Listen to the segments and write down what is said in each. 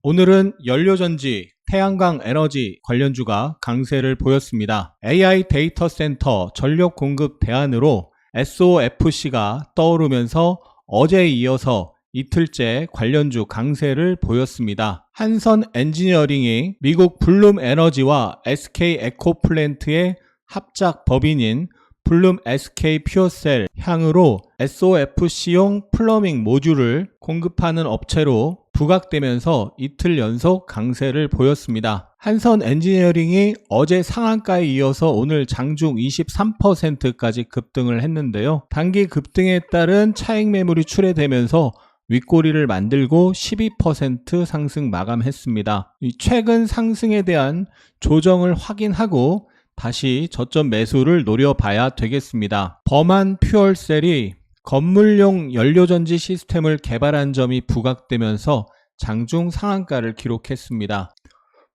오늘은 연료전지, 태양광 에너지 관련주가 강세를 보였습니다. AI 데이터 센터 전력 공급 대안으로 SOFC가 떠오르면서 어제에 이어서 이틀째 관련주 강세를 보였습니다. 한선 엔지니어링이 미국 블룸 에너지와 SK 에코플랜트의 합작 법인인 블룸 SK 퓨어셀 향으로 SOFC용 플러밍 모듈을 공급하는 업체로 부각되면서 이틀 연속 강세를 보였습니다. 한선 엔지니어링이 어제 상한가에 이어서 오늘 장중 23%까지 급등을 했는데요. 단기 급등에 따른 차익 매물이 출회되면서 윗꼬리를 만들고 12% 상승 마감했습니다. 최근 상승에 대한 조정을 확인하고 다시 저점 매수를 노려봐야 되겠습니다. 범한 퓨얼셀이 건물용 연료전지 시스템을 개발한 점이 부각되면서 장중 상한가를 기록했습니다.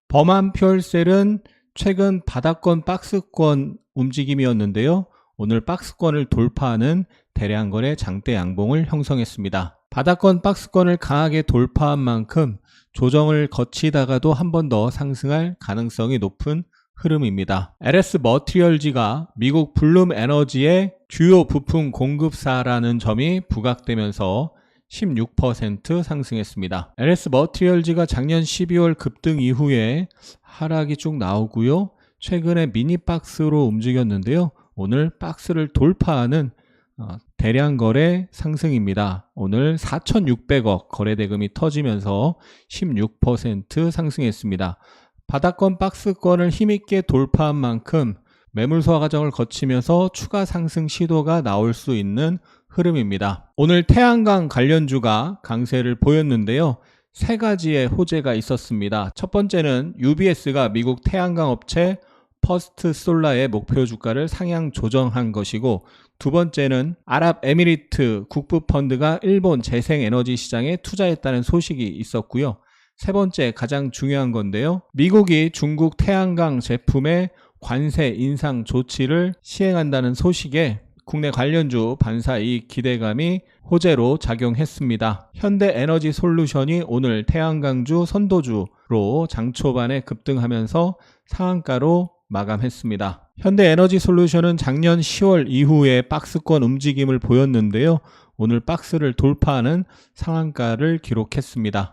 범한 퓨얼셀은 최근 바닥권 박스권 움직임이었는데요. 오늘 박스권을 돌파하는 대량 거래 장대 양봉을 형성했습니다. 바닥권 박스권을 강하게 돌파한 만큼 조정을 거치다가도 한 번 더 상승할 가능성이 높은 흐름입니다. LS 머티리얼즈가 미국 블룸 에너지의 주요 부품 공급사라는 점이 부각되면서 16% 상승했습니다. LS 머티리얼즈가 작년 12월 급등 이후에 하락이 쭉 나오고요. 최근에 미니박스로 움직였는데요. 오늘 박스를 돌파하는 대량 거래 상승입니다. 오늘 4,600억 거래대금이 터지면서 16% 상승했습니다. 바닥권 박스권을 힘있게 돌파한 만큼 매물 소화 과정을 거치면서 추가 상승 시도가 나올 수 있는 흐름입니다. 오늘 태양광 관련주가 강세를 보였는데요. 세 가지의 호재가 있었습니다. 첫 번째는 UBS가 미국 태양광 업체 퍼스트 솔라의 목표 주가를 상향 조정한 것이고, 두 번째는 아랍에미리트 국부펀드가 일본 재생에너지 시장에 투자했다는 소식이 있었고요. 세 번째, 가장 중요한 건데요. 미국이 중국 태양광 제품의 관세 인상 조치를 시행한다는 소식에 국내 관련주 반사이익 기대감이 호재로 작용했습니다. 현대에너지솔루션이 오늘 태양광주 선도주로 장 초반에 급등하면서 상한가로 마감했습니다. 현대에너지솔루션은 작년 10월 이후에 박스권 움직임을 보였는데요. 오늘 박스를 돌파하는 상한가를 기록했습니다.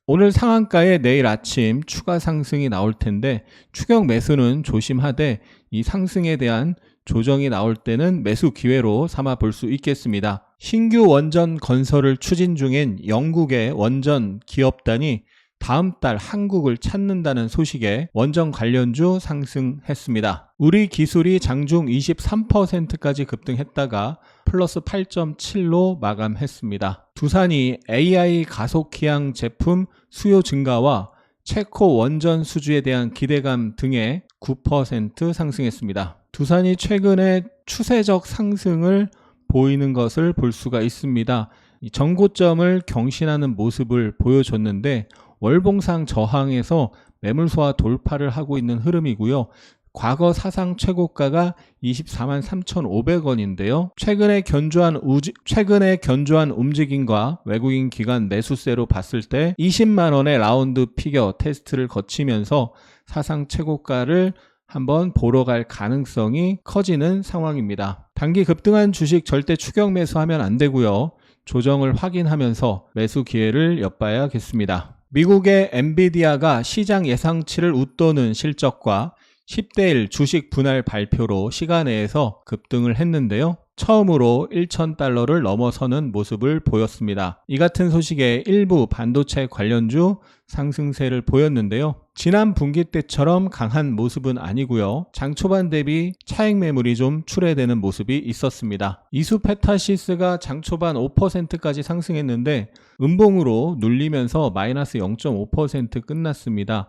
오늘 상한가에 내일 아침 추가 상승이 나올 텐데 추격 매수는 조심하되 이 상승에 대한 조정이 나올 때는 매수 기회로 삼아 볼 수 있겠습니다. 신규 원전 건설을 추진 중인 영국의 원전 기업단이 다음 달 한국을 찾는다는 소식에 원전 관련주 상승했습니다. 우리 기술이 장중 23%까지 급등했다가 플러스 8.7로 마감했습니다. 두산이 AI 가속기항 제품 수요 증가와 체코 원전 수주에 대한 기대감 등에 9% 상승했습니다. 두산이 최근에 추세적 상승을 보이는 것을 볼 수가 있습니다. 정고점을 경신하는 모습을 보여줬는데 월봉상 저항에서 매물 소화 돌파를 하고 있는 흐름이고요. 과거 사상 최고가가 24만 3,500원인데요. 최근에 견조한 움직임과 외국인 기관 매수세로 봤을 때 20만 원의 라운드 피겨 테스트를 거치면서 사상 최고가를 한번 보러 갈 가능성이 커지는 상황입니다. 단기 급등한 주식 절대 추격 매수하면 안 되고요. 조정을 확인하면서 매수 기회를 엿봐야겠습니다. 미국의 엔비디아가 시장 예상치를 웃도는 실적과 10대1 주식 분할 발표로 시간내에서 급등을 했는데요. 처음으로 1,000달러를 넘어서는 모습을 보였습니다. 이 같은 소식에 일부 반도체 관련주 상승세를 보였는데요. 지난 분기 때처럼 강한 모습은 아니고요. 장 초반 대비 차익 매물이 좀 출회되는 모습이 있었습니다. 이수페타시스가 장 초반 5%까지 상승했는데 음봉으로 눌리면서 마이너스 0.5% 끝났습니다.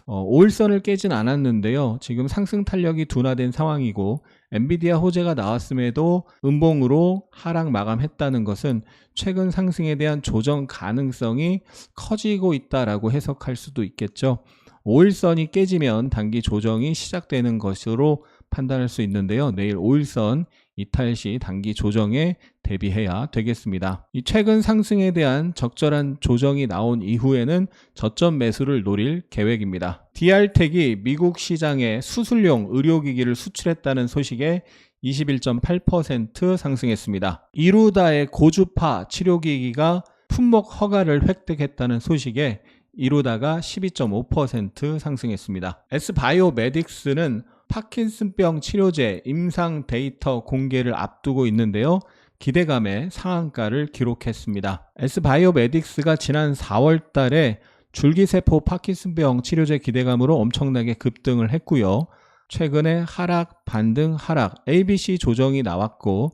5일선을 깨진 않았는데요. 지금 상승 탄력이 둔화된 상황이고 엔비디아 호재가 나왔음에도 음봉으로 하락 마감했다는 것은 최근 상승에 대한 조정 가능성이 커지고 있다라고 해석할 수도 있겠죠. 5일선이 깨지면 단기 조정이 시작되는 것으로 판단할 수 있는데요. 내일 5일선 이탈 시 단기 조정에 대비해야 되겠습니다. 이 최근 상승에 대한 적절한 조정이 나온 이후에는 저점 매수를 노릴 계획입니다. DR텍이 미국 시장에 수술용 의료기기를 수출했다는 소식에 21.8% 상승했습니다. 이루다의 고주파 치료기기가 품목 허가를 획득했다는 소식에 이루다가 12.5% 상승했습니다. S바이오메딕스는 파킨슨병 치료제 임상 데이터 공개를 앞두고 있는데요. 기대감에 상한가를 기록했습니다. S바이오메딕스가 지난 4월 달에 줄기세포 파킨슨병 치료제 기대감으로 엄청나게 급등을 했고요. 최근에 하락, 반등, 하락, ABC 조정이 나왔고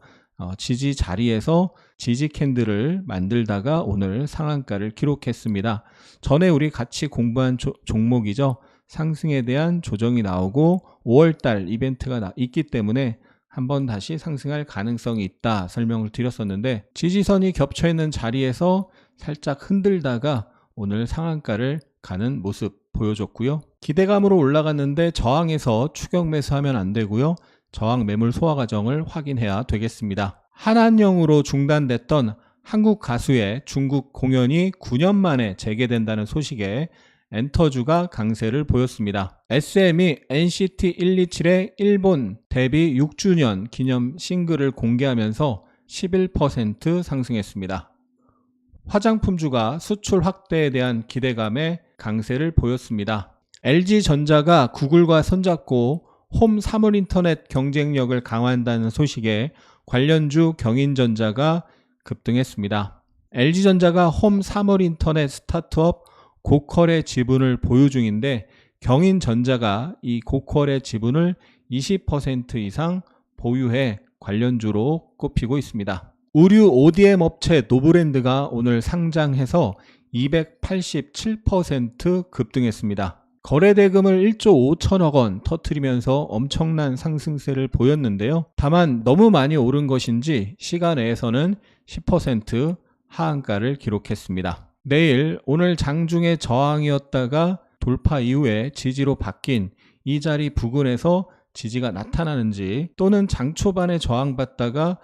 지지 자리에서 지지 캔들을 만들다가 오늘 상한가를 기록했습니다. 전에 우리 같이 공부한 종목이죠. 상승에 대한 조정이 나오고 5월달 이벤트가 있기 때문에 한번 다시 상승할 가능성이 있다 설명을 드렸었는데 지지선이 겹쳐있는 자리에서 살짝 흔들다가 오늘 상한가를 가는 모습 보여줬고요. 기대감으로 올라갔는데 저항에서 추격 매수하면 안 되고요. 저항 매물 소화 과정을 확인해야 되겠습니다. 한한령으로 중단됐던 한국 가수의 중국 공연이 9년 만에 재개된다는 소식에 엔터주가 강세를 보였습니다. SM이 NCT 127의 일본 데뷔 6주년 기념 싱글을 공개하면서 11% 상승했습니다. 화장품주가 수출 확대에 대한 기대감에 강세를 보였습니다. LG전자가 구글과 손잡고 홈 사물 인터넷 경쟁력을 강화한다는 소식에 관련주 경인전자가 급등했습니다. LG전자가 홈 사물 인터넷 스타트업 고퀄의 지분을 보유 중인데 경인전자가 이 고퀄의 지분을 20% 이상 보유해 관련주로 꼽히고 있습니다. 의류 ODM 업체 노브랜드가 오늘 상장해서 287% 급등했습니다. 거래대금을 1조 5천억 원 터뜨리면서 엄청난 상승세를 보였는데요. 다만 너무 많이 오른 것인지 시간 내에서는 10% 하한가를 기록했습니다. 내일 오늘 장중에 저항이었다가 돌파 이후에 지지로 바뀐 이 자리 부근에서 지지가 나타나는지 또는 장 초반에 저항받다가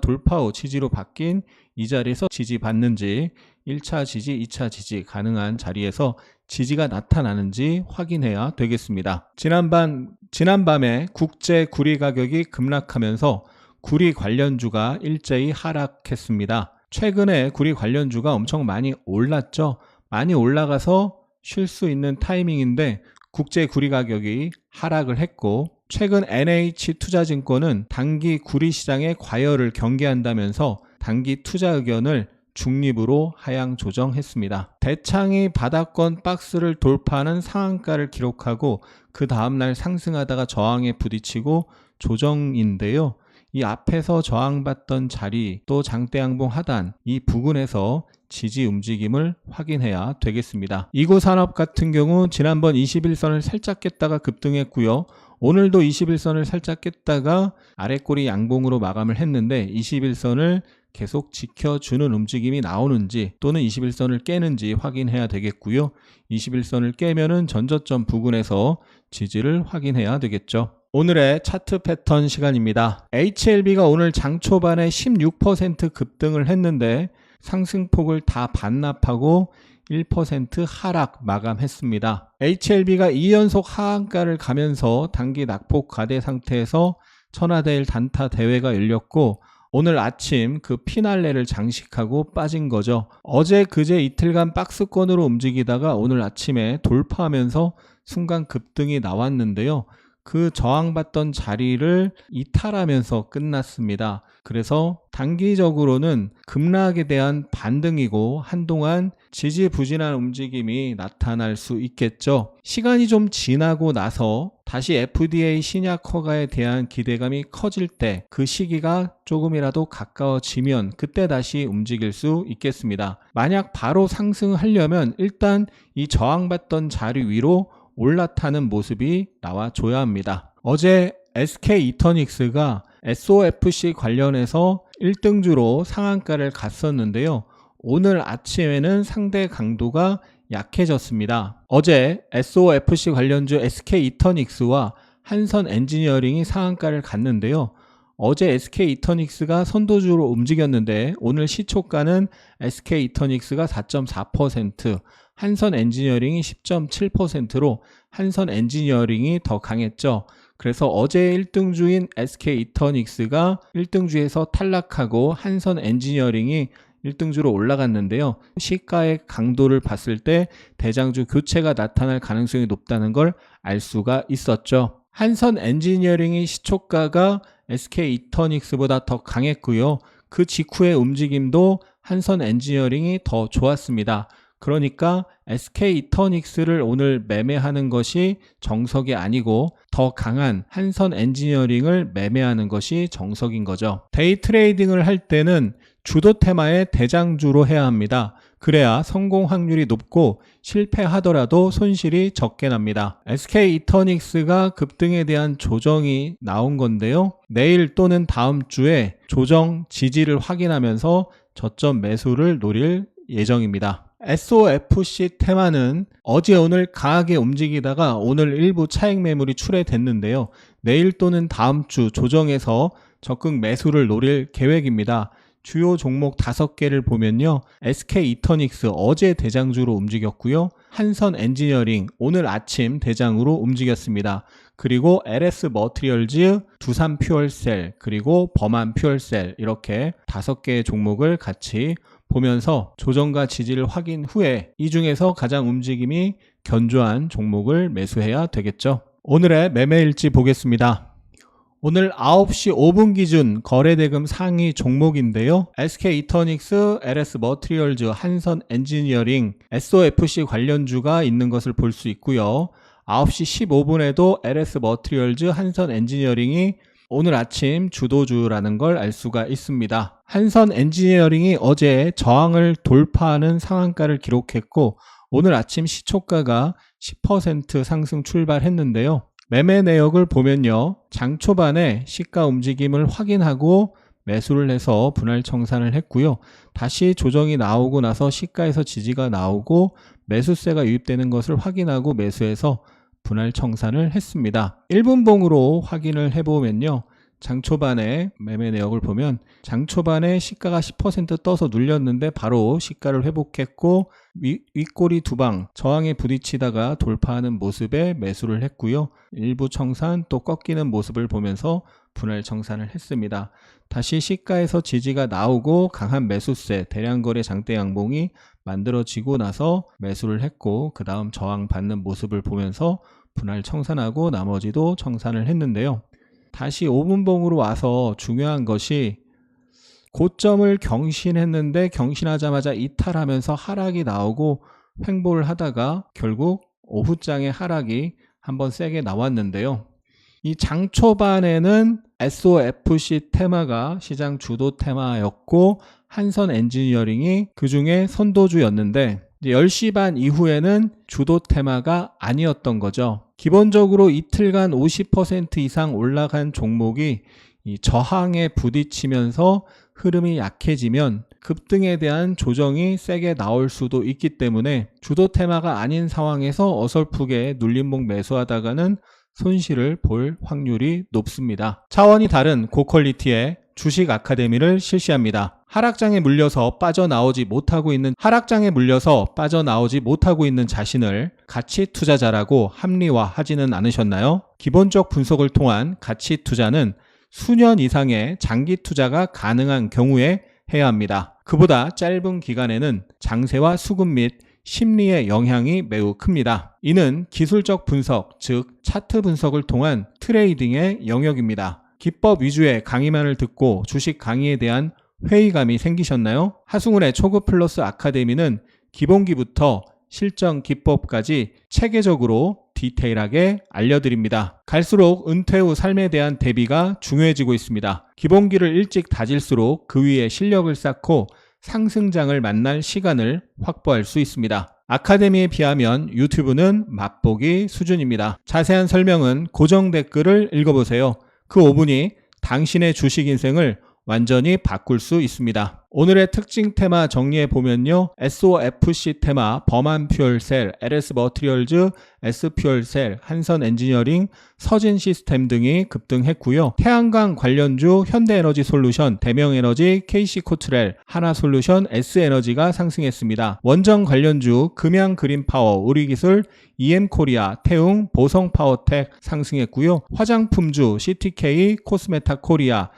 돌파 후 지지로 바뀐 이 자리에서 지지받는지 1차 지지, 2차 지지 가능한 자리에서 지지가 나타나는지 확인해야 되겠습니다. 지난밤에 국제 구리 가격이 급락하면서 구리 관련주가 일제히 하락했습니다. 최근에 구리 관련주가 엄청 많이 올랐죠. 많이 올라가서 쉴 수 있는 타이밍인데 국제 구리 가격이 하락을 했고 최근 NH투자증권은 단기 구리 시장의 과열을 경계한다면서 단기 투자 의견을 중립으로 하향 조정했습니다. 대창이 바닥권 박스를 돌파하는 상한가를 기록하고 그 다음날 상승하다가 저항에 부딪히고 조정인데요. 이 앞에서 저항받던 자리 또 장대양봉 하단 이 부근에서 지지 움직임을 확인해야 되겠습니다. 이고산업 같은 경우 지난번 21선을 살짝 깼다가 급등했고요. 오늘도 21선을 살짝 깼다가 아래꼬리 양봉으로 마감을 했는데 21선을 계속 지켜주는 움직임이 나오는지 또는 21선을 깨는지 확인해야 되겠고요. 21선을 깨면은 전저점 부근에서 지지를 확인해야 되겠죠. 오늘의 차트 패턴 시간입니다. HLB가 오늘 장 초반에 16% 급등을 했는데 상승폭을 다 반납하고 1% 하락 마감했습니다. HLB가 2연속 하한가를 가면서 단기 낙폭 과대 상태에서 천하대일 단타 대회가 열렸고 오늘 아침 그 피날레를 장식하고 빠진 거죠. 어제 그제 이틀간 박스권으로 움직이다가 오늘 아침에 돌파하면서 순간 급등이 나왔는데요. 그 저항받던 자리를 이탈하면서 끝났습니다. 그래서 단기적으로는 급락에 대한 반등이고 한동안 지지부진한 움직임이 나타날 수 있겠죠. 시간이 좀 지나고 나서 다시 FDA 신약 허가에 대한 기대감이 커질 때 그 시기가 조금이라도 가까워지면 그때 다시 움직일 수 있겠습니다. 만약 바로 상승하려면 일단 이 저항받던 자리 위로 올라타는 모습이 나와줘야 합니다. 어제 SK이터닉스가 SOFC 관련해서 1등주로 상한가를 갔었는데요. 오늘 아침에는 상대 강도가 약해졌습니다. 어제 SOFC 관련주 SK이터닉스와 한선 엔지니어링이 상한가를 갔는데요. 어제 SK이터닉스가 선도주로 움직였는데 오늘 시초가는 SK이터닉스가 4.4%, 한선엔지니어링이 10.7%로 한선엔지니어링이 더 강했죠. 그래서 어제 1등주인 SK이터닉스가 1등주에서 탈락하고 한선엔지니어링이 1등주로 올라갔는데요. 시가의 강도를 봤을 때 대장주 교체가 나타날 가능성이 높다는 걸 알 수가 있었죠. 한선엔지니어링의 시초가가 SK이터닉스보다 더 강했고요. 그 직후의 움직임도 한선엔지니어링이 더 좋았습니다. 그러니까 SK이터닉스를 오늘 매매하는 것이 정석이 아니고 더 강한 한선엔지니어링을 매매하는 것이 정석인 거죠. 데이 트레이딩을 할 때는 주도 테마의 대장주로 해야 합니다. 그래야 성공 확률이 높고 실패하더라도 손실이 적게 납니다. SK이터닉스가 급등에 대한 조정이 나온 건데요. 내일 또는 다음 주에 조정 지지를 확인하면서 저점 매수를 노릴 예정입니다. SOFC 테마는 어제 오늘 강하게 움직이다가 오늘 일부 차익 매물이 출회됐는데요. 내일 또는 다음 주 조정에서 적극 매수를 노릴 계획입니다. 주요 종목 5개를 보면요. SK이터닉스 어제 대장주로 움직였고요. 한선엔지니어링 오늘 아침 대장으로 움직였습니다. 그리고 LS머티리얼즈, 두산퓨얼셀, 그리고 범한퓨얼셀 이렇게 5개의 종목을 같이 보면서 조정과 지지를 확인 후에 이 중에서 가장 움직임이 견조한 종목을 매수해야 되겠죠. 오늘의 매매일지 보겠습니다. 오늘 9시 5분 기준 거래대금 상위 종목인데요. SK이터닉스, LS머티리얼즈, 한선엔지니어링, SOFC 관련주가 있는 것을 볼 수 있고요. 9시 15분에도 LS머티리얼즈, 한선엔지니어링이 오늘 아침 주도주라는 걸 알 수가 있습니다. 한선엔지니어링이 어제 저항을 돌파하는 상한가를 기록했고 오늘 아침 시초가가 10% 상승 출발했는데요. 매매 내역을 보면요. 장 초반에 시가 움직임을 확인하고 매수를 해서 분할 청산을 했고요. 다시 조정이 나오고 나서 시가에서 지지가 나오고 매수세가 유입되는 것을 확인하고 매수해서 분할 청산을 했습니다. 1분봉으로 확인을 해보면요. 장 초반에 매매 내역을 보면 장 초반에 시가가 10% 떠서 눌렸는데 바로 시가를 회복했고 윗꼬리 2방 저항에 부딪히다가 돌파하는 모습에 매수를 했고요. 일부 청산 또 꺾이는 모습을 보면서 분할 청산을 했습니다. 다시 시가에서 지지가 나오고 강한 매수세 대량 거래 장대 양봉이 만들어지고 나서 매수를 했고 그 다음 저항 받는 모습을 보면서 분할 청산하고 나머지도 청산을 했는데요. 다시 5분봉으로 와서 중요한 것이 고점을 경신했는데 경신하자마자 이탈하면서 하락이 나오고 횡보를 하다가 결국 오후장에 하락이 한번 세게 나왔는데요. 이 장 초반에는 SOFC 테마가 시장 주도 테마였고 한선엔지니어링이 그 중에 선도주였는데 이제 10시 반 이후에는 주도 테마가 아니었던 거죠. 기본적으로 이틀간 50% 이상 올라간 종목이 이 저항에 부딪히면서 흐름이 약해지면 급등에 대한 조정이 세게 나올 수도 있기 때문에 주도 테마가 아닌 상황에서 어설프게 눌림목 매수하다가는 손실을 볼 확률이 높습니다. 차원이 다른 고퀄리티의 주식 아카데미를 실시합니다. 하락장에 물려서 빠져나오지 못하고 있는 자신을 가치 투자자라고 합리화하지는 않으셨나요? 기본적 분석을 통한 가치 투자는 수년 이상의 장기 투자가 가능한 경우에 해야 합니다. 그보다 짧은 기간에는 장세와 수급 및 심리의 영향이 매우 큽니다. 이는 기술적 분석, 즉 차트 분석을 통한 트레이딩의 영역입니다. 기법 위주의 강의만을 듣고 주식 강의에 대한 회의감이 생기셨나요? 하승훈의 초급 플러스 아카데미는 기본기부터 실전 기법까지 체계적으로 디테일하게 알려드립니다. 갈수록 은퇴 후 삶에 대한 대비가 중요해지고 있습니다. 기본기를 일찍 다질수록 그 위에 실력을 쌓고 상승장을 만날 시간을 확보할 수 있습니다. 아카데미에 비하면 유튜브는 맛보기 수준입니다. 자세한 설명은 고정 댓글을 읽어보세요. 그 5분이 당신의 주식 인생을 완전히 바꿀 수 있습니다. 오늘의 특징 테마 정리해보면요. SOFC 테마, 범한 퓨얼셀, LS 머티리얼즈, S퓨얼셀, 한선 엔지니어링, 서진 시스템 등이 급등했고요. 태양광 관련주 현대에너지 솔루션, 대명에너지, KC코트렐, 하나솔루션, S에너지가 상승했습니다. 원전 관련주 금양 그린파워, 우리기술, EM코리아, 태웅, 보성파워텍 상승했고요. 화장품주 CTK, 코스메타 코리아,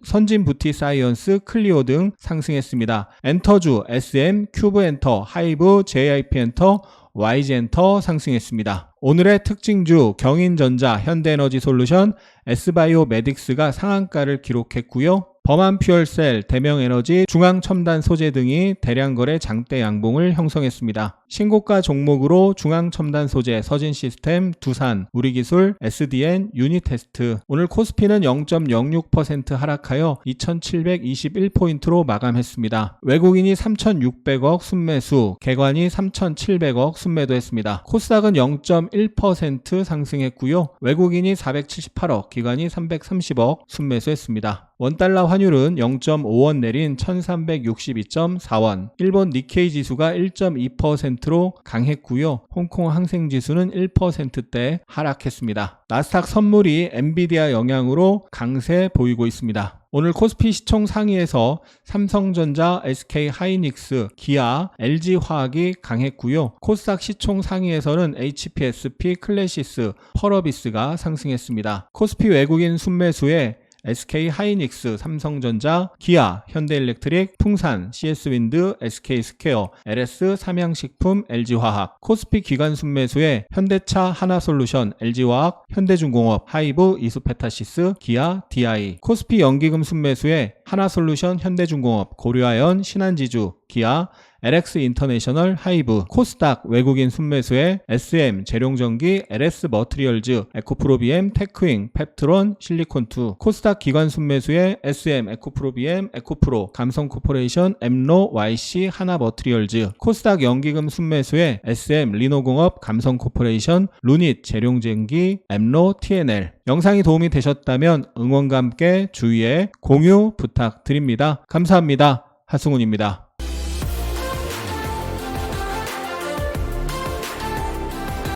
선진부티사이언스, 클리오 등 상승했습니다. 엔터주 SM, 큐브엔터, 하이브, JIP엔터, YG엔터 상승했습니다. 오늘의 특징주 경인전자, 현대에너지솔루션, S바이오메딕스가 상한가를 기록했고요. 범한 퓨얼셀, 대명에너지, 중앙첨단 소재 등이 대량거래 장대 양봉을 형성했습니다. 신고가 종목으로 중앙첨단 소재, 서진시스템, 두산, 우리기술, SDN, 유니테스트. 오늘 코스피는 0.06% 하락하여 2721포인트로 마감했습니다. 외국인이 3600억 순매수, 개관이 3700억 순매도했습니다. 코스닥은 0.1% 상승했고요. 외국인이 478억, 기관이 330억 순매수했습니다. 원달러 환율은 0.5원 내린 1362.4원, 일본 니케이 지수가 1.2%로 강했고요. 홍콩 항생지수는 1%대 하락했습니다. 나스닥 선물이 엔비디아 영향으로 강세 보이고 있습니다. 오늘 코스피 시총 상위에서 삼성전자, SK하이닉스, 기아, LG화학이 강했고요. 코스닥 시총 상위에서는 HPSP, 클래시스, 펄어비스가 상승했습니다. 코스피 외국인 순매수에 SK하이닉스, 삼성전자, 기아, 현대일렉트릭, 풍산, CS윈드, SK스퀘어, LS, 삼양식품, LG화학. 코스피 기관 순매수에 현대차, 하나솔루션, LG화학, 현대중공업, 하이브, 이수페타시스, 기아, DI. 코스피 연기금 순매수에 하나솔루션, 현대중공업, 고려아연, 신한지주, 기아, LX 인터내셔널, 하이브. 코스닥 외국인 순매수에 SM, 재룡전기, LS 머티리얼즈, 에코프로비엠, 테크윙, 펩트론, 실리콘2. 코스닥 기관 순매수에 SM, 에코프로비엠, 에코프로, 감성코퍼레이션, 엠로, YC, 하나머티리얼즈. 코스닥 연기금 순매수에 SM, 리노공업, 감성코퍼레이션, 루닛, 재룡전기, 엠로, TNL. 영상이 도움이 되셨다면 응원과 함께 주위에 공유 부탁드립니다. 감사합니다. 하승훈입니다.